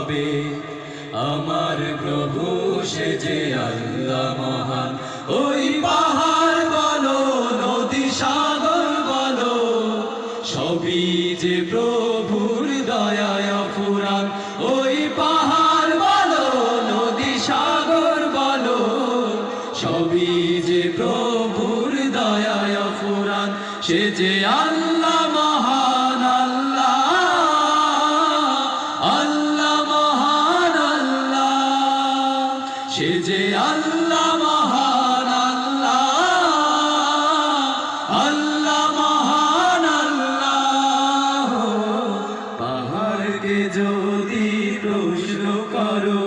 হবে। আমার প্রভু সে যে আল্লাহ মহান, ওই পাহাড় বলো নদী সাগর বলো, সবই যে প্রভুর দয়ায় অফুরান। ওই পাহাড় বলো নদী সাগর বলো, সবই যে প্রভুর দয়ায় অফুরান। সে যে আল্লাহ মহান, আল্লাহ আল্লাহ মহান আল্লাহ, সে যে আল্লাহ মহান, আল্লাহ আল্লাহ মহান আল্লাহ। পাহাড়কে যদি প্রশ্ন করো